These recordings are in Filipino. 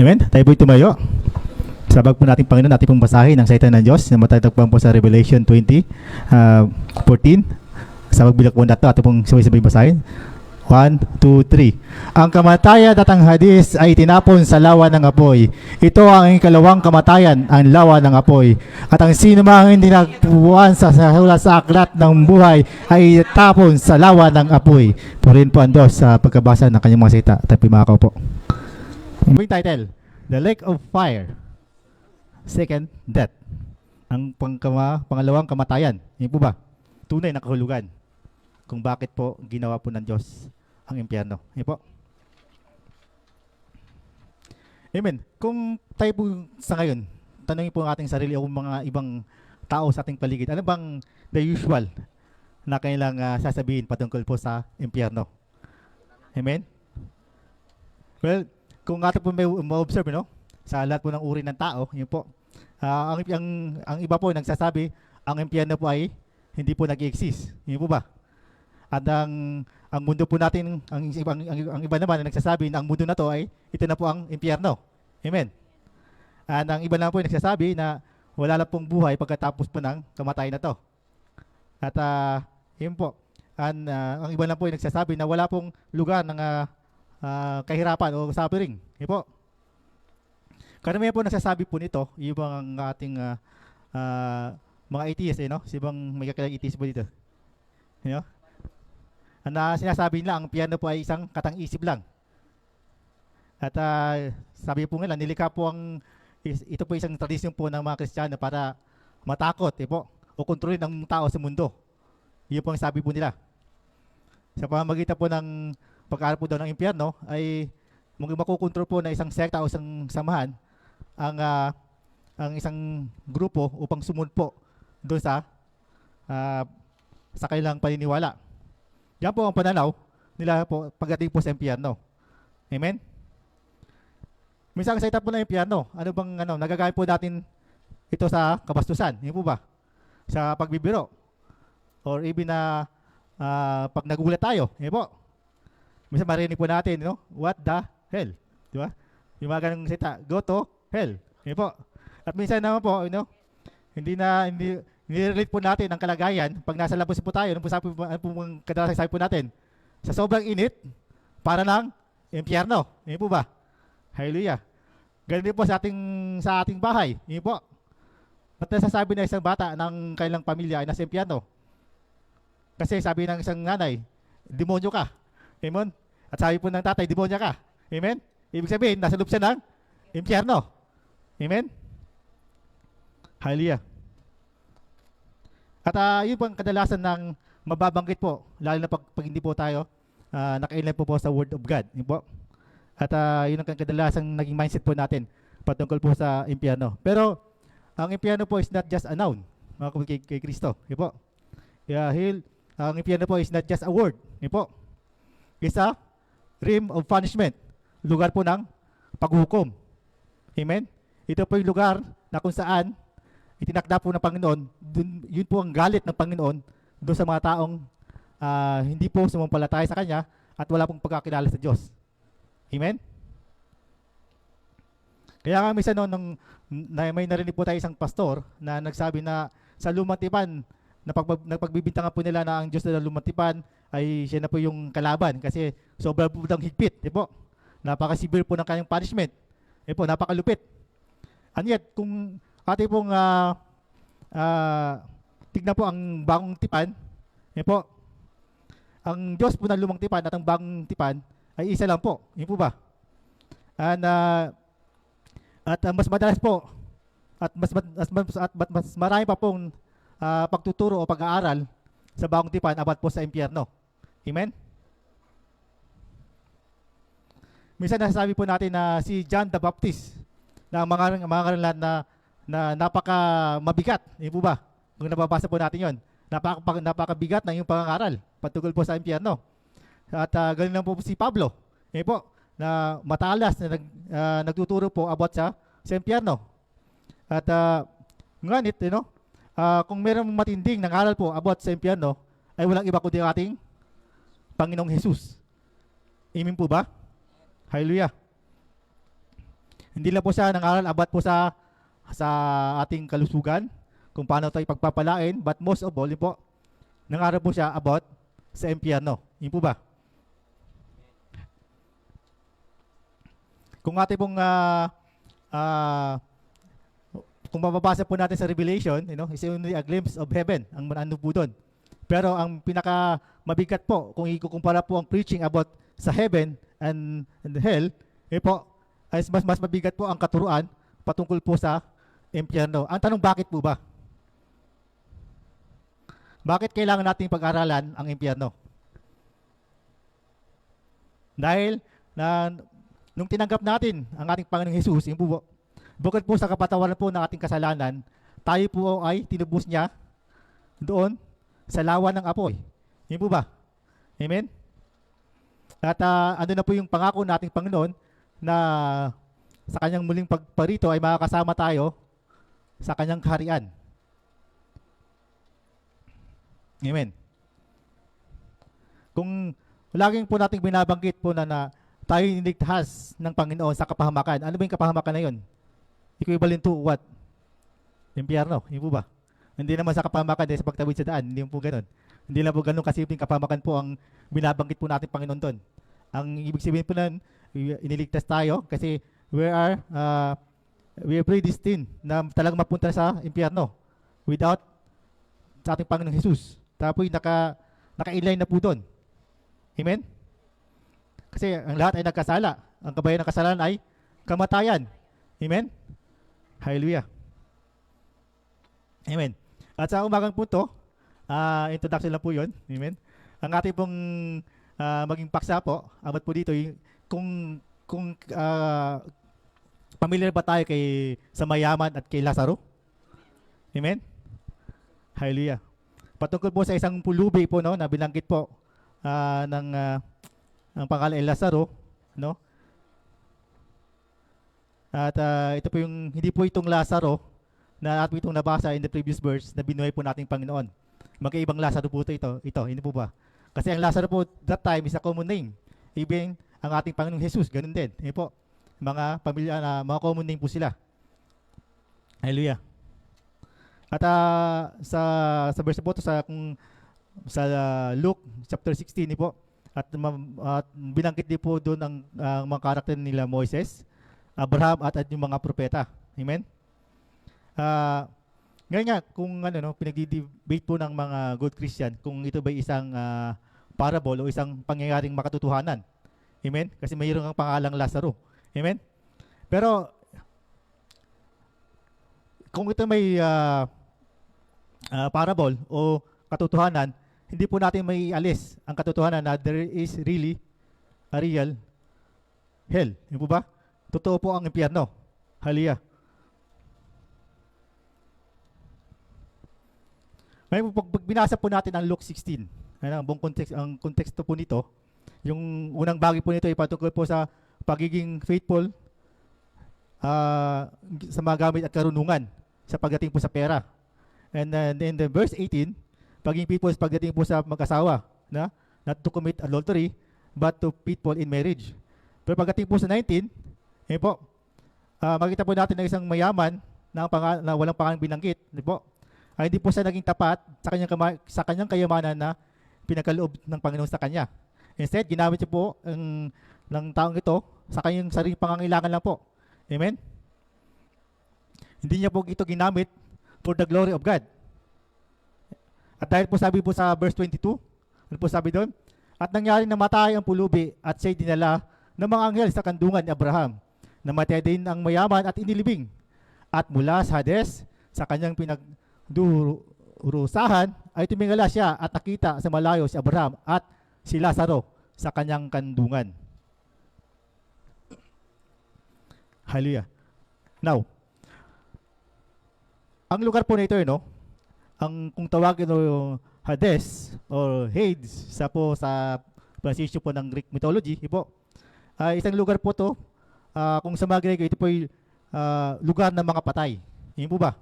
Amen? Tayo po'y tumayo. Sabag po natin Panginoon, natin pong basahin ang salita ng Diyos na matatagpuan po sa Revelation 20, 14. Sabag bilak po natin, ating pong sabay-sabay basahin. 1, 2, 3. Ang kamatayan at ang hadis ay tinapon sa lawa ng apoy. Ito ang ikalawang kamatayan, ang lawa ng apoy. At ang sino mang hindi nagpupuan sa aklat ng buhay ay tapon sa lawa ng apoy. Purihin po ang Diyos sa pagkabasa ng kanyang mga salita. Tayo pimakaw po. Yung title, The Lake of Fire. Second, death. Ang pangalawang kamatayan. Yun po ba? Tunay na kahulugan. Kung bakit po ginawa po ng Diyos ang impyerno. Yun po. Amen. Kung tayo po sa ngayon, tanongin po ang ating sarili o mga ibang tao sa ating paligid, ano bang the usual na kailang sasabihin patungkol po sa impyerno? Amen? Well, kung ating po may ma-observe, no? Sa lahat po ng uri ng tao, yun po, ang iba po nagsasabi, ang impyerno po ay hindi po nag-i-exist. Yun po ba? At ang mundo po natin, ang iba naman na nagsasabi na ang mundo na to ay ito na po ang impyerno. Amen. At ang iba naman po ay nagsasabi na wala lang pong buhay pagkatapos po ng kamatayan na to. At yun po. Ang iba naman po ay nagsasabi na wala pong lugar ng kahirapan o suffering. Yun po. Karamihan po nagsasabi po nito, yung mga ating mga atheists, no? Sibang may kakilang atheist po dito. You know? Sinasabi nila ang piano po ay isang katang-isip lang. At sabi po nila, nilikha po ito po isang tradisyon po ng mga Kristiyano para matakot po, o kontrolin ang tao sa mundo. Yun po ang sabi po nila. Sa pamamagitan po ng pag-aaral po daw ng impyerno ay makukontrol po na isang sekta o isang samahan ang isang grupo upang sumunod po doon sa kanilang paniniwala. Yan po ang pananaw nila po pagdating po sa impyerno. Amen? Minsan ang salita po ng impyerno, ano bang nagagaya po natin ito sa kabastusan? Yun po ba? Sa pagbibiro. Or even na pag nagulat tayo. Yun po. Minsan marinig po natin, what the hell? Di ba? Yung mga ganong salita, go to hell. Yun po. At minsan naman po, hindi nire-relate po natin ang kalagayan pag nasa labas po tayo. Ano po kadalasang sabi po natin? Sa sobrang init, para ng impyerno. Yun po ba? Hallelujah. Ganun din po sa ating bahay. Yun po. At nasasabi na isang bata ng kailang pamilya ay nasa impyerno. Kasi sabi ng isang nanay, demonyo ka. Amen? At sabi po ng tatay, demonyo ka. Amen? Ibig sabihin, nasa loob siya ng impyerno. Amen? Hallelujah. At yun po ang kadalasan ng mababanggit po, lalo na pag hindi po tayo naka-inline po sa Word of God. Yun po. At yun ang kadalasang naging mindset po natin patungkol po sa impyerno. Pero ang impyerno po is not just a noun, mga kay Kristo. Yun po. Ang impyerno po is not just a word. Yun po. It's a realm of punishment. Lugar po ng paghukom. Amen? Ito po yung lugar na kung saan itinakda po ng Panginoon, yun po ang galit ng Panginoon doon sa mga taong hindi po sumumpalataya sa Kanya at wala pong pagkakilala sa Diyos. Amen? Kaya nga minsan may narinig po tayo isang pastor na nagsabi na sa lumang tipan, napagbibintangan po nila na ang Diyos na lumang tipan ay siya na po yung kalaban kasi sobrang po ng higpit. Po. Napaka-severe po ng kanyang punishment. Po, napakalupit. And yet, kung ating pong tignan po ang bagong tipan, po, ang Diyos po ng lumang tipan at ang bagong tipan ay isa lang po. Yun po ba? At mas madalas po at mas marami pa pong pagtuturo o pag-aaral sa bagong tipan about po sa impyerno. Amen? Minsan nasasabi po natin na si John the Baptist na mga karalan na napaka mabigat. Yun po ba? Kung nababasa po natin yon, napakabigat ng yung pangangaral patungkol po sa impyerno. At ganun lang po si Pablo. Yun po, na matalas na nagtuturo po about sa impyerno. At ngunit, kung mayroong matinding nangaral po about sa impyerno, ay walang iba kundi ating Panginoong Jesus. Amen po ba? Hallelujah. Hindi lang po siya nangaral about po sa ating kalusugan, kung paano tayo pagpapalain, but most of all, yun po, nangaral po siya about sa impyerno. Yun po ba? Kung ating pong kung mababasa po natin sa Revelation, is only a glimpse of heaven, ang ano po doon. Pero ang pinaka mabigat po, kung ikukumpara po ang preaching about sa heaven and hell, po, ay mas mabigat po ang katuruan patungkol po sa impyerno. Ang tanong, bakit po ba? Bakit kailangan nating pag-aralan ang impyerno? Dahil nung tinanggap natin ang ating Panginoong Jesus, yun po, bukod po sa kapatawaran po ng ating kasalanan, tayo po ay tinubos niya doon sa lawa ng apoy. Yun po ba? Amen? At ano na po yung pangako ng ating Panginoon na sa kanyang muling pagparito ay makakasama tayo sa kanyang kaharian. Amen. Kung laging po nating binabanggit po na tayo niligtas ng Panginoon sa kapahamakan, ano ba yung kapahamakan na yun? Equivalent to what? Impyerno, yun po ba? Hindi naman sa kapahamakan, sa pagtawid sa daan, hindi po ganun. Hindi lang po ganun kasimpleng kapahamakan po ang binabanggit po natin Panginoon doon. Ang ibig sabihin po na iniligtas tayo kasi we are predestined na talagang mapunta sa impyerno without sa ating Panginoong Jesus. Tapos naka-inline na po doon. Amen? Kasi ang lahat ay nagkasala. Ang kabayan ng kasalanan ay kamatayan. Amen? Hallelujah. Amen. At sa umagang po to, introduction lang po yun. Amen? Ang ating pong maging paksa po, amat po dito, kung familiar ba tayo sa mayaman at kay Lazaro? Amen? Hallelujah. Patungkol po sa isang pulubi po, na binanggit po ang pangalan ay Lazaro, no? At ito po hindi po itong Lazaro na ato itong nabasa in the previous verse na binuhay po nating Panginoon. Magkaibang Lazaro po ito, hindi po ba? Kasi ang Lazaro po that time is a common name. Even ang ating Panginoong Jesus, ganun din. Po, mga pamilya mga common name po sila. Hallelujah. At sa verse po to sa Luke chapter 16 po, at binanggit din po doon ang mga karakter nila Moises, Abraham at yung mga propeta. Amen. Ngayon nga kung pinagdi-debate po ng mga good Christian kung ito ba isang parable o isang pangyayaring makatotohanan. Amen. Kasi mayroon ang pangalang Lazaro. Amen. Pero kung ito may parable o katotohanan, hindi po natin may alis ang katotohanan na there is really a real hell. Hindi po ba? Totoo po ang impyerno. Hallelujah. Ngayon, pag binasa po natin ang Luke 16, ang buong konteksto po nito, yung unang bagay po nito ay patungkol po sa pagiging faithful sa mga gamit at karunungan sa pagdating po sa pera. And then in the verse 18, pagiging faithful sa pagdating po sa mag-asawa, not to commit adultery, but to faithful in marriage. Pero pagdating po sa 19, makita po natin na isang mayaman na walang pangalang binanggit, hindi po siya naging tapat sa kanyang kayamanan na pinagkaloob ng Panginoon sa kanya. Instead, ginamit niya po ng taong ito sa kanyang sariling pangangailangan lang po. Amen? Hindi niya po ito ginamit for the glory of God. At dahil po sabi po sa verse 22, ano po sabi doon? At nangyari na matay ang pulubi at siya'y dinala ng mga anghel sa kandungan ni Abraham. Namatay din ang mayaman at inilibing. At mula sa Hades, sa kanyang pinagdurusahan, ay tumingala siya at nakita sa malayo si Abraham at si Lazaro sa kanyang kandungan. Hallelujah. Now, ang lugar po nito, kung tawagin yung Hades or Hades sa pronunciation po ng Greek mythology, isang lugar po to, kung sa mga Grego, ito po yung lugar ng mga patay. Yun po ba?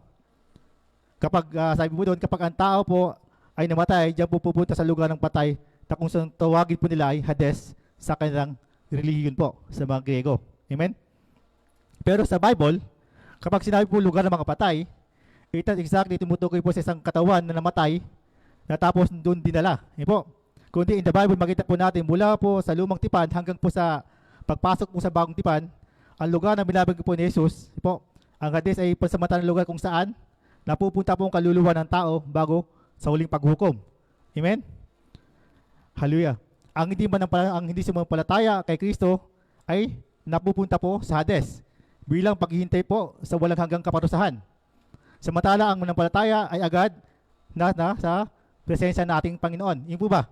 Kapag, sabi po doon, kapag ang tao po ay namatay, diyan po pupunta sa lugar ng patay, na kung saan tawagin po nila ay Hades sa kanilang religion po, sa mga Grego. Amen? Pero sa Bible, kapag sinabi po lugar ng mga patay, ito exactly tumutukoy po sa isang katawan na namatay na tapos doon dinala. Yan po. Kundi in the Bible, makita po natin mula po sa lumang tipan hanggang po sa pagpasok po sa bagong tipan, ang lugar na binabagi po ni Jesus, yan po, ang Hades ay pansamantalang lugar kung saan napupunta po ang kaluluwa ng tao bago sa huling paghukom. Amen? Hallelujah. Ang hindi sumampalataya kay Kristo ay napupunta po sa Hades bilang paghihintay po sa walang hanggang kaparusahan. Samantala ang manampalataya ay agad na sa presensya ng ating Panginoon. Yun po ba?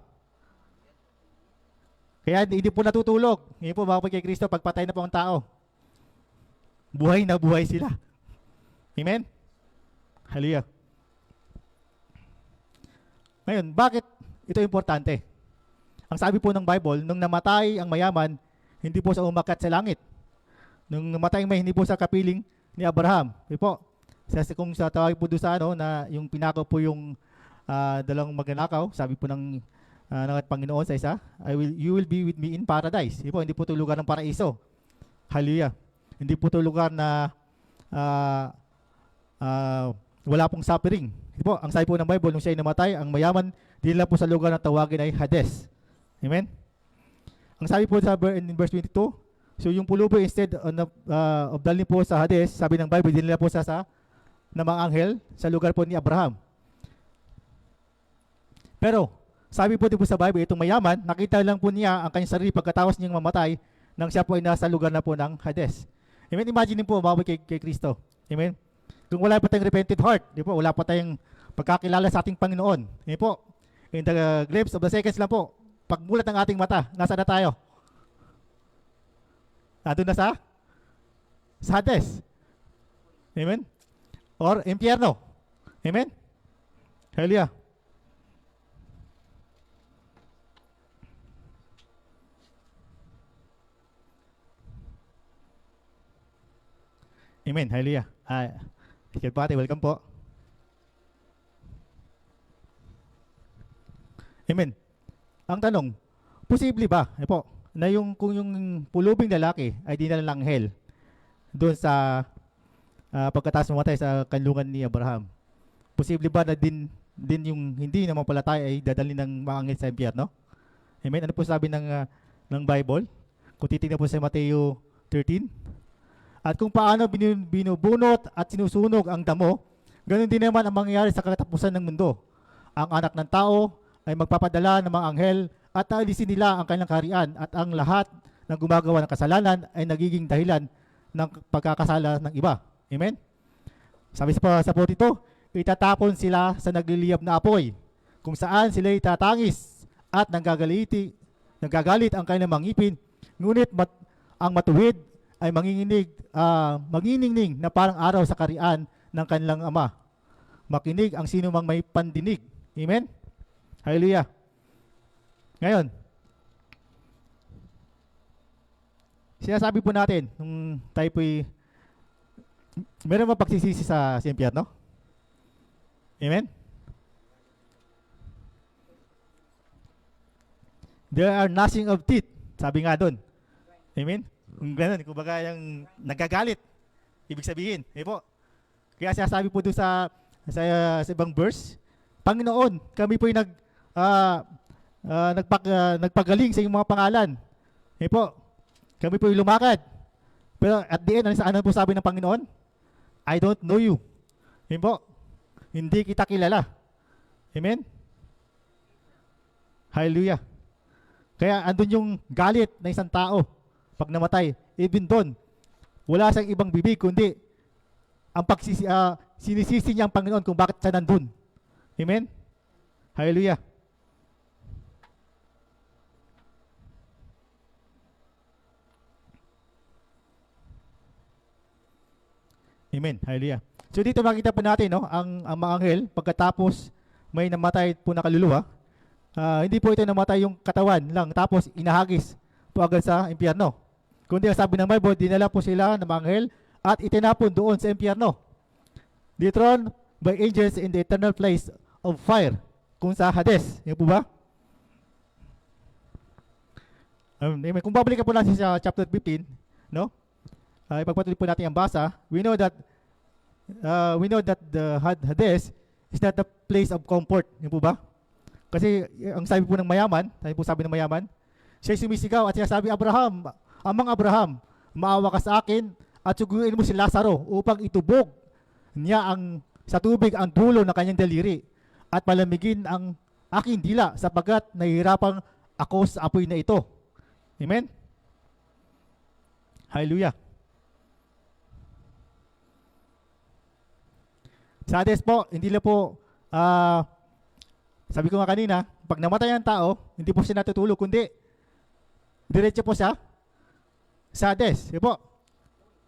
Kaya hindi po natutulog. Yun po mga kay Kristo, pagpatay na po ang tao. Buhay na buhay sila. Amen? Hallelujah. Ngayon, bakit ito importante? Ang sabi po ng Bible, nung namatay ang mayaman, hindi po sa umakyat sa langit. Nung namatay ang may, hindi po sa kapiling ni Abraham. Yun po. Kung sa tawag po doon sa na yung pinako po yung dalawang magnanakaw, sabi po ng Panginoon sa isa, you will be with me in paradise. Yun po, hindi po ito lugar ng paraiso. Hallelujah. Hindi po ito lugar na wala pong suffering. Yun po, ang sabi po ng Bible, nung siya ay namatay, ang mayaman, dinala po sa lugar na tawagin ay Hades. Amen? Ang sabi po in verse 22, so yung pulubi instead of dalhin po sa Hades, sabi ng Bible, dinala po sa ng mga anghel sa lugar po ni Abraham. Pero, sabi po din po sa Bible, itong mayaman, nakita lang po niya ang kanyang sarili pagkatapos niyang mamatay nang siya po ay nasa lugar na po ng Hades. Amen? Imagine po, mabaway kay Kristo. Amen? Kung wala pa tayong repentant heart, di po, wala pa tayong pagkakilala sa ating Panginoon. Amen po? In the glimpse of the seconds lang po, pagmulat ng ating mata, nasa na tayo? Nandun na sa Hades. Amen? Or impyerno. Amen? Hallelujah. Amen. Hallelujah. Pati, welcome po. Amen. Ang tanong, posible ba, po, na kung yung pulubing lalaki ay dinala ng anghel doon sa pagkatapos mamatay sa kanlungan ni Abraham, posible ba na din yung hindi na mapalatay ay dadalhin ng mga anghel sa impyerno? Amen. Ano po sabi ng Bible? Kung titingnan po sa Mateo 13, at kung paano binubunot at sinusunog ang damo, ganoon din naman ang mangyayari sa katapusan ng mundo. Ang anak ng tao ay magpapadala ng mga anghel at aalisin nila ang kanilang kaharian, at ang lahat ng gumagawa ng kasalanan ay nagiging dahilan ng pagkakasala ng iba. Amen? Sabi sa 42, itatapon sila sa nagliliyab na apoy, kung saan sila itatangis at nagagalit ang kanilang mga ngipin, ngunit ang matuwid ay manginingning na parang araw sa kaharian ng kanilang ama. Makinig ang sino mang may pandinig. Amen? Hallelujah. Ngayon, sinasabi po natin, nung tayo po'y meron ba pagsisisi sa impyerno? Amen? There are gnashing of teeth. Sabi nga doon. Amen? Kung gano'n, kumbaga yung nagagalit. Ibig sabihin. Po. Kaya sinasabi po doon sa ibang verse, Panginoon, kami po'y nagpagaling sa iyong mga pangalan. Po. Kami po'y lumakad. Pero at the end, ano po sabi ng Panginoon? I don't know you. Po. Hindi kita kilala. Amen? Hallelujah. Kaya andun yung galit ng isang tao pag namatay. Even doon, wala siyang ibang bibig, kundi ang sinisisi niya ang Panginoon kung bakit siya nandun. Amen? Hallelujah. Amen. Hallelujah. So dito makita po natin, no, ang mga anghel, pagkatapos may namatay po na kaluluwa, hindi po ito namatay yung katawan lang, tapos inahagis po agad sa impyerno. Kundi ang sabi ng Bible, dinala po sila ng mga anghel at itinapon doon sa impyerno. Thrown by angels in the eternal place of fire, kung sa Hades. Yan po ba? Kung babalik po natin sa chapter 15, no? ipagpatuloy po natin ang basa. We know that the Hades is not the place of comfort. Yun po ba? Kasi ang sabi po ng mayaman, siya sumisigaw at sinasabi, Abraham, amang Abraham, maawa ka sa akin at suguin mo si Lazaro upang itubog niya sa tubig ang dulo ng kanyang daliri at malamigin ang aking dila sapagkat nahihirapang ako sa apoy na ito. Amen? Hallelujah. Sa Hades po, hindi lang po, sabi ko nga kanina, pag namatay ang tao, hindi po siya natutulog, kundi diretso po siya sa Hades. Yun po.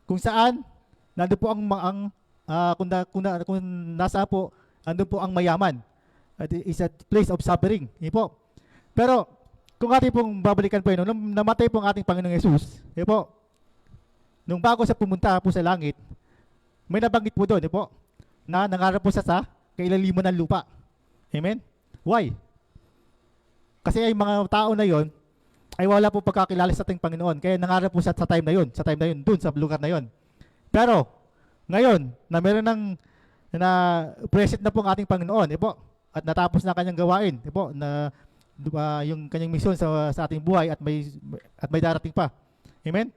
Kung saan, nandun po kung nasa po, nandun po ang mayaman. It's a place of suffering. Yun po. Pero, kung ating pong babalikan po yun, nung namatay po ang ating Panginoong Yesus, yun po, nung bago siya pumunta po sa langit, may nabanggit po doon, yun po, na nangarap po siya sa kailaliman ng lupa. Amen? Why? Kasi ay mga tao na yon ay wala po pagkakilala sa ating Panginoon. Kaya nangarap po siya sa time na yon, dun sa lugar na yon. Pero, ngayon, na meron na present na po ang ating Panginoon, po, at natapos na kanyang gawain, po, na yung kanyang misyon sa ating buhay at may darating pa. Amen?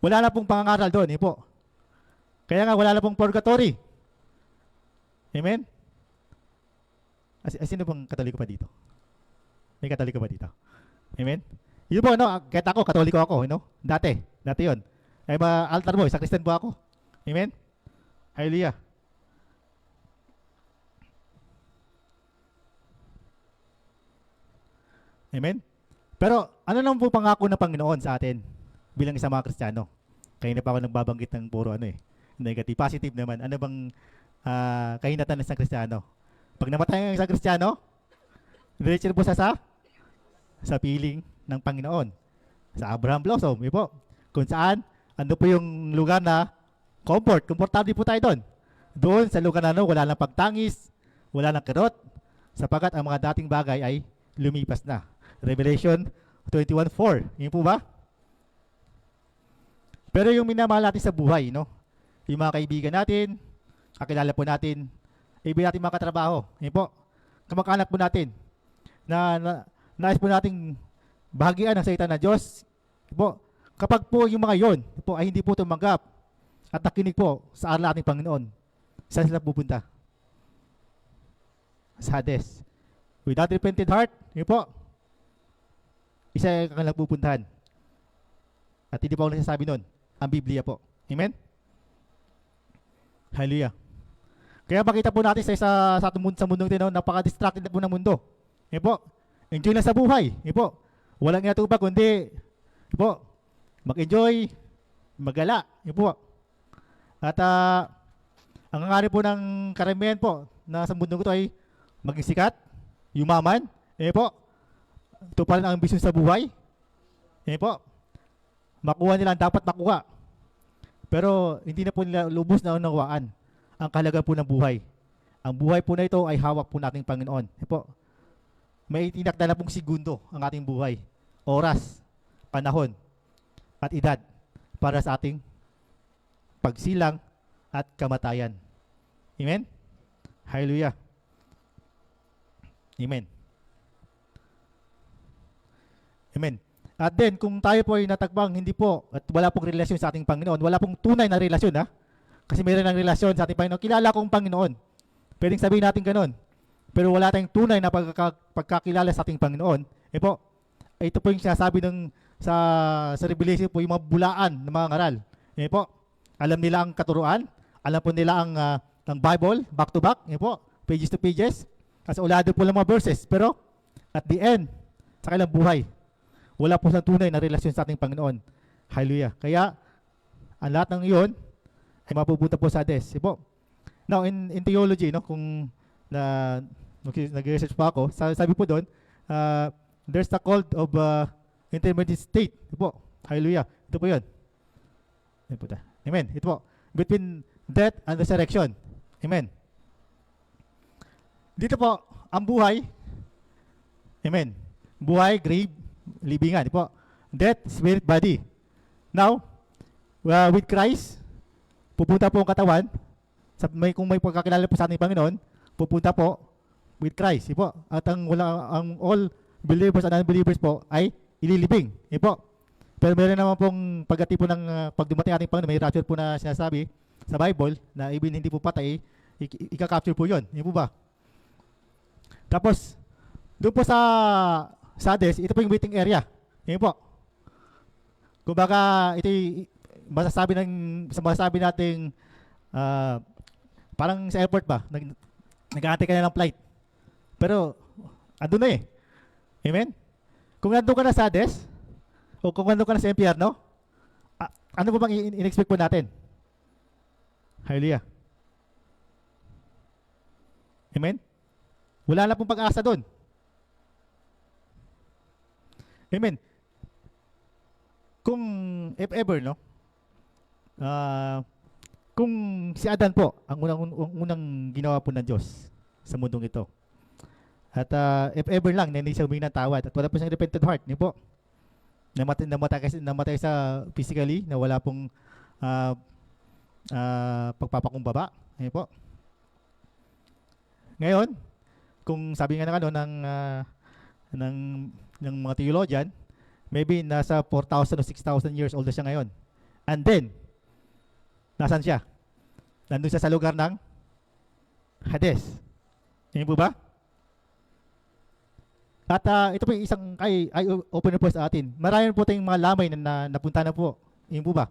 Wala na pong pangangaral doon, po. Kaya nga, wala na pong purgatory. Amen? Sino pong Katoliko pa dito? May Katoliko ba dito? Amen? Yun po, no? Kahit ako, Katoliko ako, no? Dati yun. Ay altar boy, sakristan po ako. Amen? Hallelujah. Amen? Pero, ano lang po pangako ng Panginoon sa atin bilang isang mga Kristiyano? Kaya na pa ako nagbabanggit ng puro negative. Positive naman. Ano bang kahinatan ng isang Kristiyano? Pag namatay ang isang Kristiyano, diretso po sa piling ng Panginoon. Sa Abraham Blossom, po. Kung saan, ano po yung lugar na komportable po tayo doon. Doon sa lugar na wala nang pagtangis, wala nang kirot, sapagkat ang mga dating bagay ay lumipas na. Revelation 21:4. Yun po ba? Pero yung minamahal natin sa buhay, no? Yung mga kaibigan natin, kakilala po natin, ibig natin mga katrabaho, yun po, kamag-anak po natin, nais po nating bahagian ng salita ng Diyos, yun po, kapag po yung mga yon po ay hindi po tumanggap at nakinig po sa aral ating Panginoon, saan sila pupunta? Sa Hades. Without repentant heart, yun po, isa yung kanilang pupuntahan. At hindi pa ako nagsasabi nun, ang Biblia po. Amen? Hallelujah. Kaya makita po natin sa mundong ito, napaka-distracted na po ng mundo. Yun po, enjoy lang sa buhay. Yun po, walang inatubag, kundi, yun po, mag-enjoy, magala. Yun po. At ang hangarin po ng karamihan po na sa mundong ito ay maging sikat, yumaman, yun po, ito pa rin ang ambisyon sa buhay. Yun po, makuha nila ang dapat makuha. Pero hindi na po nila lubos na unawaan ang kahalaga po ng buhay. Ang buhay po na ito ay hawak po nating Panginoon. Po, may tinakda na pong segundo ang ating buhay. Oras, panahon, at edad para sa ating pagsilang at kamatayan. Amen? Hallelujah. Amen. Amen. At then, kung tayo po ay natagpang, hindi po, at wala pong relasyon sa ating Panginoon, wala pong tunay na relasyon, ha? Kasi mayroon ng relasyon sa ating Panginoon. Kilala kong Panginoon. Pwedeng sabihin natin ganun. Pero wala tayong tunay na pagkakilala sa ating Panginoon. Po, ito po yung sinasabi sa Revelation po, yung mga bulaan ng mga ngaral. Po, alam nila ang katuruan, alam po nila ang Bible, back to back, po, pages to pages, kasi ulado po lang mga verses. Pero, at the end, sa kailang buhay, wala po sa tunay na relasyon sa ating Panginoon. Hallelujah. Kaya, ang lahat ng iyon ay mapupunta po sa Hades. Po. Now, in theology, no, kung nag-research pa ako, sabi po doon, there's the cult of intermediate state. Po. Hallelujah. Ito po yun. Amen. Ito po. Between death and resurrection. Amen. Dito po, ang buhay, amen, buhay, grave, libingan, po. Death, spirit, body. Now, with Christ, pupunta po ang katawan, kung may pagkakilala po sa ating Panginoon, pupunta po with Christ. Po. At ang all believers and unbelievers po ay ililibing. Po. Pero meron naman pong pagdating po ng pag dumating ating Panginoon, may rapture po na sinasabi sa Bible na even hindi po patay, ika-capture po yun. Yun po ba? Tapos, doon po sa Hades, ito po yung waiting area. Yun po. Kumbaga, ito yung masasabi nating parang sa airport ba, nag-aantay ka na ng flight. Pero, andun na eh. Amen? Kung andun ka na sa Hades, o kung andun ka na sa impyerno, ano po bang in-expect po natin? Hallelujah. Amen? Wala na pong pag-asa doon. Amen. Kung, if ever, no? Kung si Adan po, ang unang ginawa po ng Diyos sa mundong ito. At if ever lang, na hindi siya humingi ng tawad at wala po siyang repentant heart, niyo po. Namatay sa physically, na wala pong pagpapakumbaba. Niyo po. Ngayon, kung sabi nga ng mga theologian, maybe nasa 4,000 o 6,000 years old na siya ngayon. And then, nasaan siya? Nandun siya sa lugar ng Hades. Yan po ba? At ito po yung isang eye-opener po sa atin. Marami po tayong mga lamay na napunta na po. Yan po ba?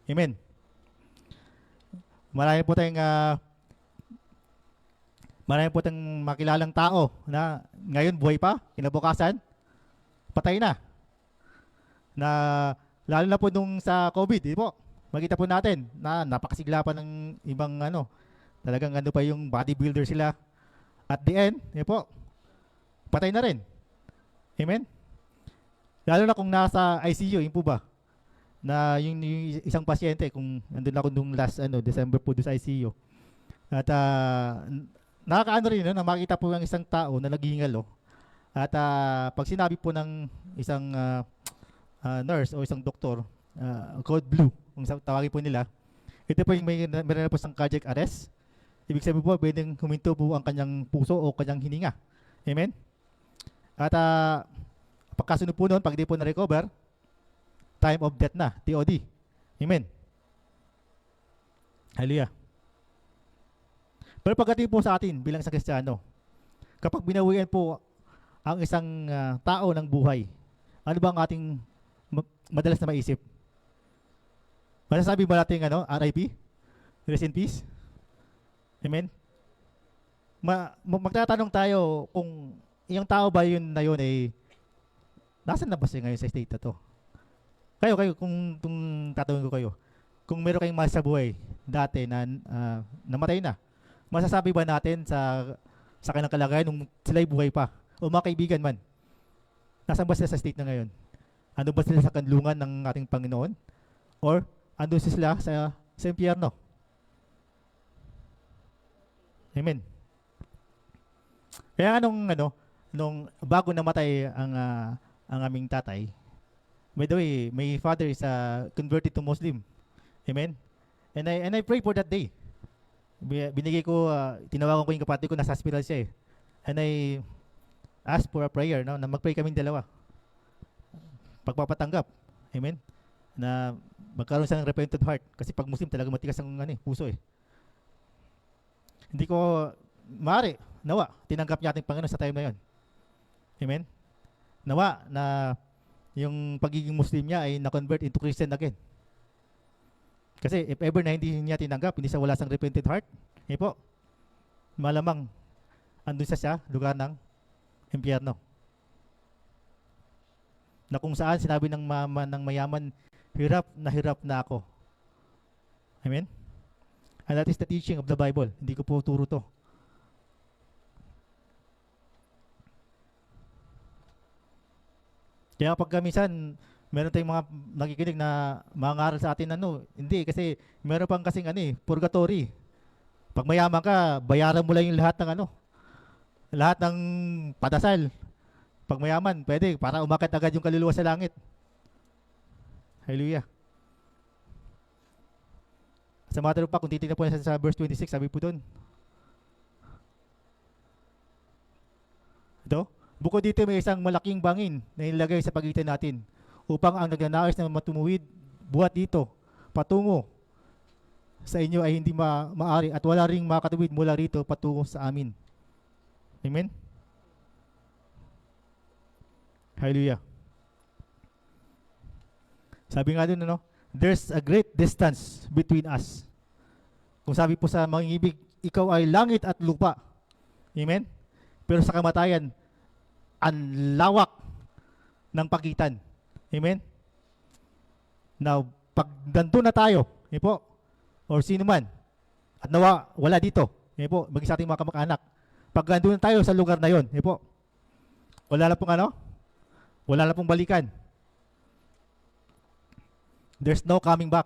Amen. Marami po tayong makilalang tao na ngayon buhay pa, kinabukasan, patay na. Na lalo na po nung sa COVID, di po, makita po natin na napakasigla pa ng ibang talagang pa yung bodybuilder sila. At the end, di po, patay na rin. Amen? Lalo na kung nasa ICU, yun po ba? Na yung isang pasyente, kung nandun ako nung last December po doon sa ICU. At nakakaano rin na makita po ng isang tao na naghingal. At pag sinabi po ng isang nurse o isang doktor, code blue, kung tawagin po nila, ito po yung meron na po isang cardiac arrest. Ibig sabihin po, pwedeng huminto po ang kanyang puso o kanyang hininga. Amen? At pagkasunod po noon, pag di po na-recover, time of death na, TOD. Amen? Hallelujah. Pero pagdating po sa atin bilang isang Kristiyano, kapag binawian po ang isang tao ng buhay, ano ba ang ating madalas na maisip? Masasabi ba natin RIP? Rest in peace? Amen? Magtatanong tayo kung yung tao ba yun na yun nasan na ba siya ngayon sa state na to? Kayo, kung tatanungin ko kayo, kung meron kayong mahal sa buhay dati na namatay na, masasabi ba natin sa kanilang kalagayan nung sila'y buhay pa o mga kaibigan man, nasaan ba sila sa state na ngayon? Ano ba sila sa kanlungan ng ating Panginoon? Or andun sila sa impyerno? Amen. Kaya nung bago namatay ang aming tatay, by the way, my father is converted to Muslim. Amen. And I pray for that day. Binigay ko, tinawagan ko yung kapatid ko, nasa hospital siya And I asked for a prayer, na mag-pray kaming dalawa. Pagpapatanggap. Amen. Na magkaroon siya ng repentant heart. Kasi pag Muslim talaga matigas ang puso Hindi ko, nawa, tinanggap niya ating Panginoon sa time na yon. Amen. Nawa na yung pagiging Muslim niya ay na-convert into Christian again. Kasi if ever na hindi niya tinanggap, hindi siya wala sang repentant heart, po, malamang andun siya lugar ng impyerno. Na kung saan sinabi ng mayaman, hirap na ako. Amen? And that is the teaching of the Bible. Hindi ko po turo to. Kaya pagka minsan, meron tayong mga nakikinig na mangaral sa atin hindi kasi meron pang kasing purgatory. Pag mayaman ka, bayaran mo lang yung lahat ng lahat ng padasal. Pag mayaman, pwede para umakyat agad yung kaluluwa sa langit. Hallelujah. Sa matter of fact, kung titignan po sa verse 26, sabi po doon, ito, bukod dito may isang malaking bangin na ilagay sa pagitan natin upang ang nagnanais na matumuwid buhat dito patungo sa inyo ay hindi maari at wala ring makatuwid mula rito patungo sa amin. Amen? Hallelujah. Sabi nga doon, ano, there's a great distance between us. Kung sabi po sa mga ibig, ikaw ay langit at lupa. Amen? Pero sa kamatayan, ang lawak ng pagitan. Amen? Now, pag nandun na tayo, po, or sino man, at wala dito, po, maging sa ating mga kamag-anak, pag nandun na tayo sa lugar na yon, po, wala na pong ano? Wala na pong balikan. There's no coming back.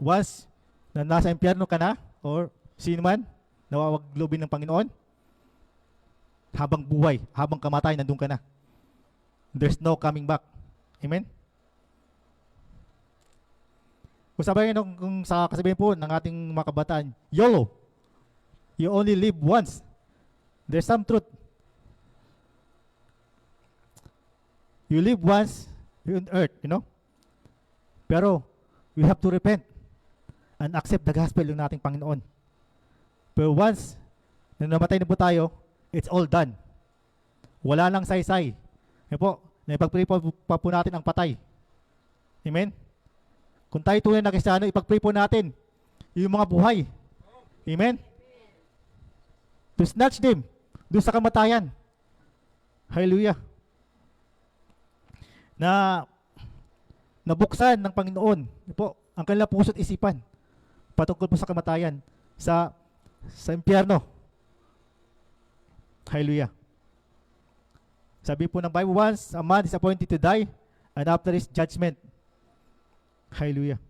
Once na nasa impyerno ka na, or sino man, nawawaglobin ng Panginoon, habang buhay, habang kamatay, nandun ka na. There's no coming back. Amen? Kung sabihin, kung sa kasabihin po ng ating mga kabataan, YOLO, you only live once. There's some truth. You live once on earth, Pero, we have to repent and accept the gospel ng ating Panginoon. Pero once na namatay na po tayo, it's all done. Wala nang saysay. Ipag-pray pa po natin ang patay. Amen? Kung tayo tunay na Kristiyano, ipag-pray po natin yung mga buhay. Amen? To snatch them doon sa kamatayan. Hallelujah. Na nabuksan ng Panginoon ang kanilang puso't isipan patungkol po sa kamatayan sa impyerno. Hallelujah. Sabi po ng Bible, once a man is appointed to die, and after his judgment. Hallelujah.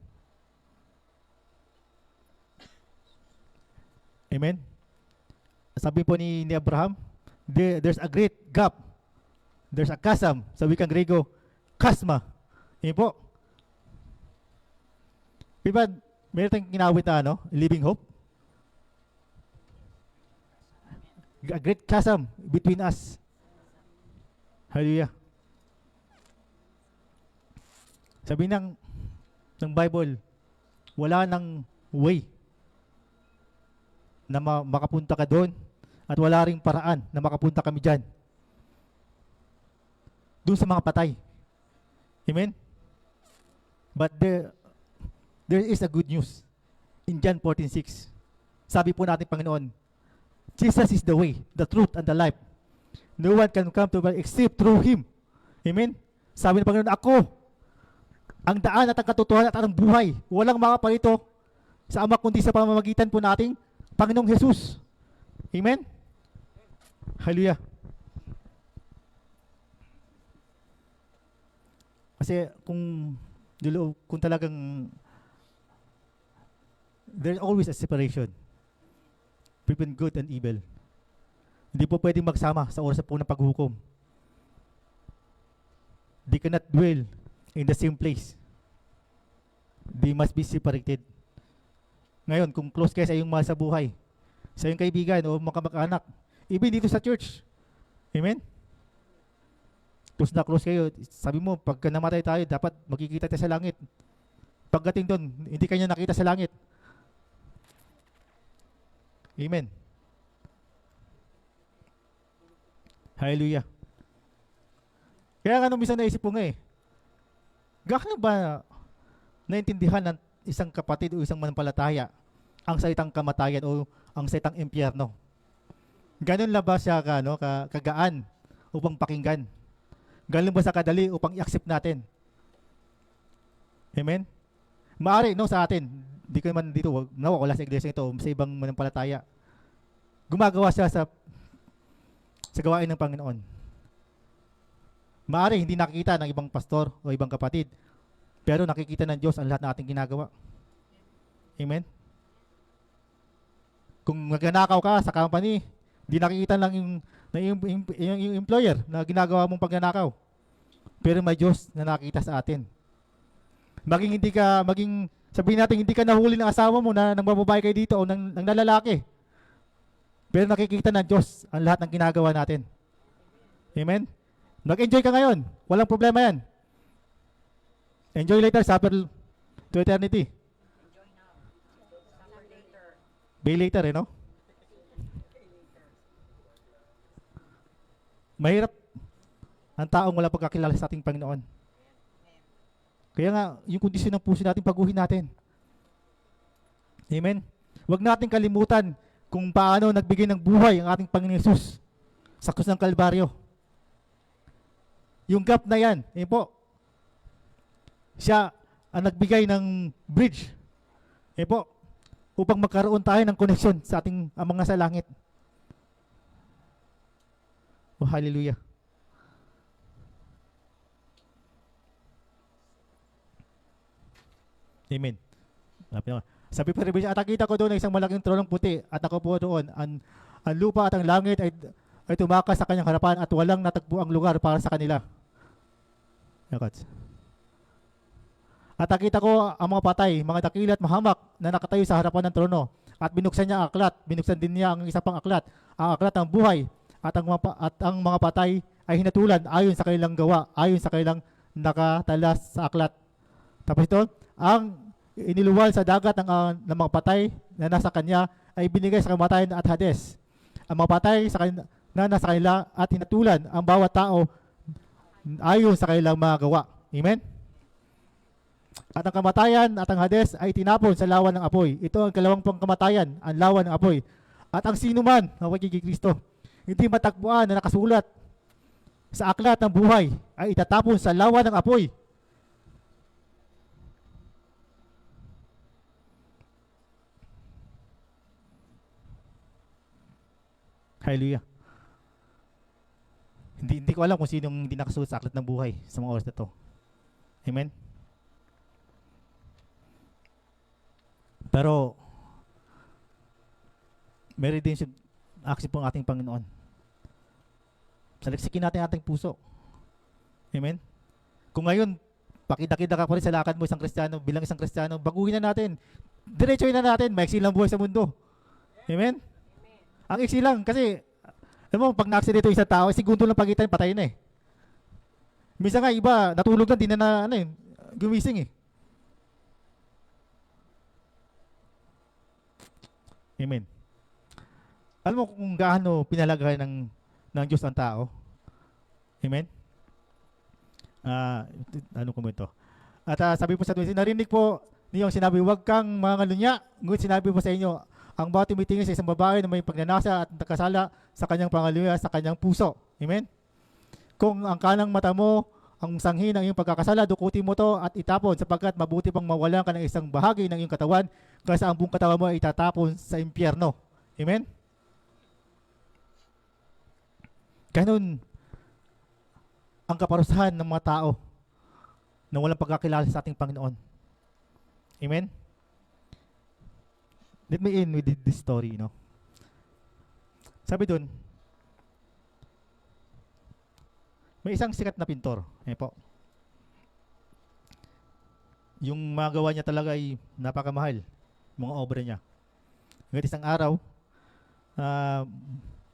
Amen. Sabi po ni Abraham, there's a great gap. There's a chasm. Sa wikang Grego, chasma. Amen po. Diba, meron tayong kinawit na, living hope. A great chasm between us. Hallelujah. Sabi ng Bible, wala nang way na makapunta ka doon at wala ring paraan na makapunta kami dyan. Doon sa mga patay. Amen? But there is a good news. In John 14:6, sabi po natin, Panginoon, Jesus is the way, the truth, and the life. No one can come to God except through Him. Amen? Sabi ng Panginoon, ako, ang daan at ang katotohanan at ang buhay. Walang makapalito sa Ama kundi sa pamamagitan po nating Panginoong Jesus. Amen? Hallelujah. Kasi kung talagang there's always a separation between good and evil. Hindi po pwedeng magsama sa oras po ng paghukom. They cannot dwell in the same place. They must be separated. Ngayon, kung close kayo sa iyong mahal sa buhay, sa iyong kaibigan o mga kamag-anak, even dito sa church, amen? Close na close kayo, sabi mo, pagka namatay tayo, dapat magkikita tayo sa langit. Pagdating doon, hindi kanya nakita sa langit. Amen. Hallelujah. Kaya nga nung minsan naisip ko gaano ba naintindihan ng isang kapatid o isang manampalataya ang salitang kamatayan o ang salitang impyerno? Ganon lang ba siya kagaan upang pakinggan? Ganon ba sa kadali upang i-accept natin? Amen? Maari, sa atin, di ko naman dito, wala sa iglesia ito, sa ibang manampalataya. Gumagawa siya sa gawain ng Panginoon. Maari hindi nakikita ng ibang pastor o ibang kapatid, pero nakikita ng Diyos ang lahat ng ating ginagawa. Amen? Kung magnanakaw ka sa company, hindi nakikita lang yung employer na ginagawa mong pagnanakaw. Pero may Diyos na nakikita sa atin. Maging Sabihin natin, hindi ka nahuli ng asawa mo na nang bababae kayo dito o ng lalaki. Pero nakikita ng Diyos ang lahat ng ginagawa natin. Amen? Mag-enjoy ka ngayon. Walang problema yan. Enjoy later, suffer to eternity. Bay later, no? Mahirap ang taong wala pagkakilala sa ating Panginoon. Kaya nga, yung kondisyon ng puso natin, paguhin natin. Amen? Huwag natin kalimutan kung paano nagbigay ng buhay ang ating Panginoon Yesus sa krus ng Kalbaryo. Yung gap na yan, po, siya ang nagbigay ng bridge, po, upang magkaroon tayo ng connection sa ating mga sa langit. Oh, hallelujah. Amen. Sabi pa rin, at nakita ko doon isang malaking tronong puti at ako po doon, ang lupa at ang langit ay tumakas sa kanyang harapan at walang natagpo ang lugar para sa kanila. At nakita ko ang mga patay, mga dakila at mahamak na nakatayo sa harapan ng trono at binuksan niya ang aklat, binuksan din niya ang isa pang aklat, ang aklat ng buhay at ang mga patay ay hinatulan ayon sa kanilang gawa, ayon sa kanilang nakatalas sa aklat. Tapos ito, ang iniluwal sa dagat ng mga patay na nasa kanya ay binigay sa kamatayan at Hades. Ang mga patay na nasa kanila at hinatulan ang bawat tao ayon sa kanilang mga gawa. Amen? At ang kamatayan at ang Hades ay tinapon sa lawa ng apoy. Ito ang kalawang pangkamatayan, ang lawa ng apoy. At ang sinuman na pagiging Kristo, hindi matagpuan na nakasulat sa aklat ng buhay ay itatapon sa lawa ng apoy. Hallelujah. Hindi ko alam kung sino yung hindi nakasulat sa aklat ng buhay sa mga oras na to. Amen? Pero, may redemption action po ang ating Panginoon. Saliksikin natin ating puso. Amen? Kung ngayon, pakita-kita ka pa rin sa lakad mo bilang isang Kristiyano, baguhin na natin. Diretsuhin na natin, maiksi lang buhay sa mundo. Amen? Ang iksi lang, kasi, alam mo, pag na-accident isang tao, segundo lang pagitan, patay na eh. Minsan nga, iba, natulog lang, di na gumising eh. Amen. Alam mo kung gaano pinalagayan ng Diyos ang tao? Amen? Ano ko mo ito? At sabi po sa Diyos, narinig po niyo ang sinabi, huwag kang mangalunya, ngunit sinabi po sa inyo, ang bawat tumitingin sa isang babae na may pagnanasa at nakasala sa kanyang pangaluya, sa kanyang puso. Amen? Kung ang kanang mata mo, ang sanghi ng iyong pagkakasala, dukutin mo to at itapon sapagkat mabuti pang mawalan ka ng isang bahagi ng iyong katawan kaysa ang buong katawan mo ay itatapon sa impyerno. Amen? Ganun ang kaparusahan ng mga tao na walang pagkakilala sa ating Panginoon. Amen? Let me end with this story, no? Sabi dun, may isang sikat na pintor. Po. Yung magawa niya talaga ay napakamahal. Mga obra niya. Ngayon isang araw,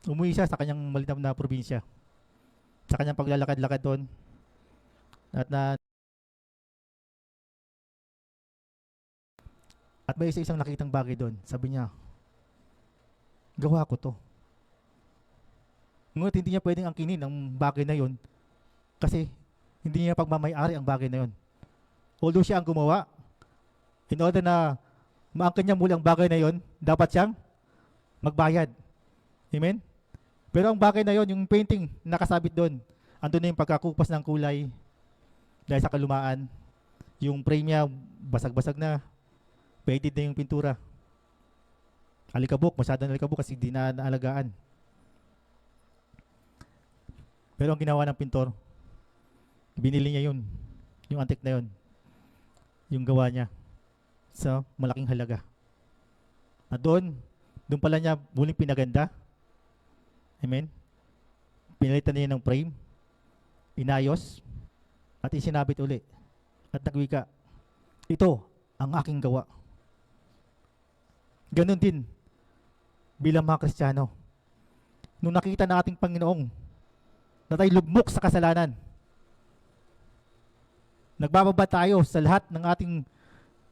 umuwi siya sa kanyang malinam na probinsya. Sa kanyang paglalakad-lakad doon. At may isang nakitang bagay doon. Sabi niya, gawa ko to. Ngunit hindi niya pwedeng angkinin ang bagay na yon kasi hindi niya pagmamayari ang bagay na yon. Although siya ang gumawa, in order na maangkin niya muli ang bagay na yon, dapat siyang magbayad. Amen? Pero ang bagay na yon, yung painting nakasabit doon, andun na yung pagkakupas ng kulay dahil sa kalumaan. Yung frame niya, basag-basag na. Faded na yung pintura. Alikabok, masyadong alikabok kasi di na naalagaan. Pero ang ginawa ng pintor, binili niya yun. Yung antique na yun. Yung gawa niya. Sa malaking halaga. At doon pala niya muling pinaganda. Amen? Pinalitan niya ng frame. Inayos. At isinabit uli. At nagwika, ito ang aking gawa. Ganon din bilang mga Kristiyano. Nung nakita na ating Panginoong na tayo lugmok sa kasalanan, nagbababa tayo sa lahat ng ating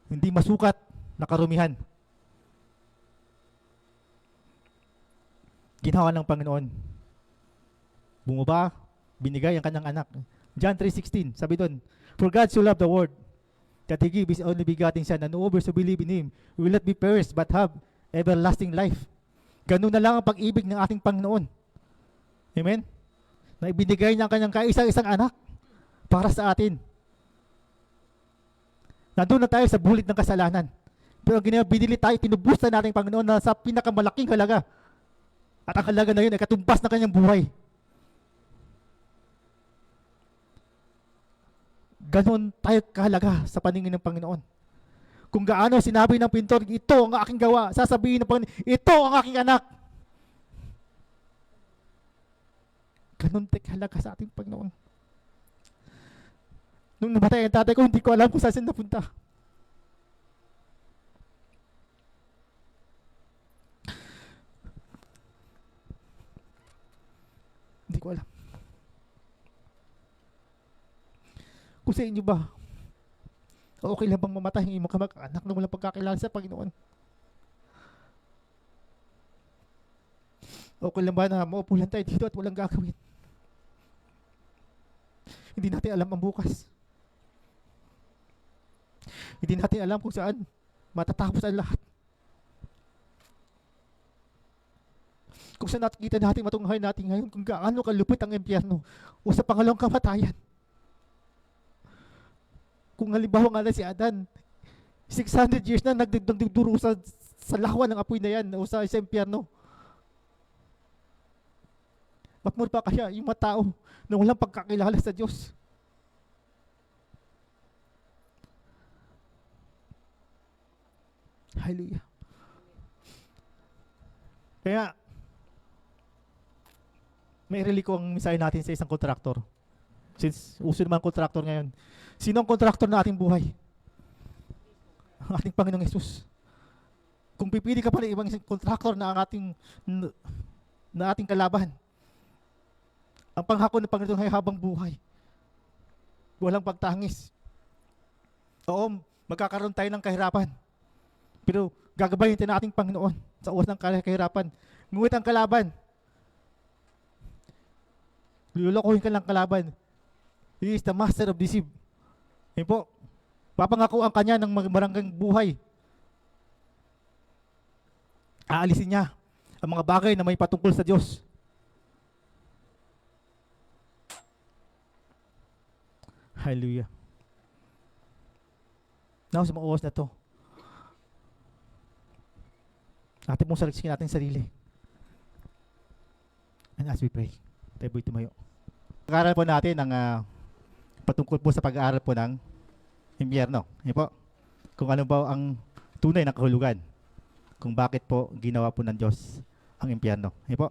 hindi masukat na karumihan. Ginawa ng Panginoon. Bumaba, binigay ang kanyang anak. John 3:16, sabi doon, "For God so loved the world, that He gave His only begotten Son, and whoever so believe in Him will not be perished, but have everlasting life." Ganun na lang ang pag-ibig ng ating Panginoon. Amen? Na ibinigay niya ang kanyang kaisa-isang anak para sa atin. Nandun na tayo sa bulit ng kasalanan. Pero binili tayo, tinubusan natin Panginoon na sa pinakamalaking halaga. At ang halaga na yun ay katumbas ng kanyang buhay. Ganon tayo kahalaga sa paningin ng Panginoon. Kung gaano sinabi ng pintor, ito ang aking gawa, sasabihin ng Panginoon, ito ang aking anak. Ganon tayo kahalaga sa ating Panginoon. Nung namatay ang tatay ko, hindi ko alam kung saan napunta. Hindi ko alam. Kung sa inyo ba, okay lang bang mamatay ang iyong kamag-anak na walang pagkakilala sa Panginoon? Okay lang ba na maupo lang tayo dito at walang gagawin? Hindi natin alam ang bukas. Hindi natin alam kung saan matatapos ang lahat. Kung saan nakikita natin matunghayan natin ngayon, kung gaano kalupit ang impyerno o sa pangalawang kamatayan. Kung halimbawa nga na si Adan, 600 years na nagduduro sa lawa ng apoy na yan o sa impyerno. Matmur pa kaya yung mga tao na walang pagkakilala sa Diyos? Hallelujah. Kaya, may reliko ang mensahe natin sa isang kontraktor. Since uso naman ang kontraktor ngayon. Sino ang kontraktor na ating buhay? Ang ating Panginoong Hesus. Kung pipili ka pa ng ibang kontraktor na ang ating kalaban, ang panghako ng Panginoon ay habang buhay. Walang pagtangis. Oo, magkakaroon tayo ng kahirapan. Pero gagabayin tayo ng ating Panginoon sa oras ng kahirapan. Ngunit ang kalaban, lulukohin ka lang kalaban. He is the master of deceit. Yan po, papangako ang kanya ng maranggang buhay. Aalisin niya ang mga bagay na may patungkol sa Diyos. Hallelujah. Now, sa mga oras na to, atin mong saliksikin natin sarili. And as we pray, tayo po'y tumayo. Pag-aaral po natin ang patungkol po sa pag-aaral po ng impyerno. Yan po. Kung ano ba ang tunay na kahulugan. Kung bakit po ginawa po ng Diyos ang impyerno. Yan po.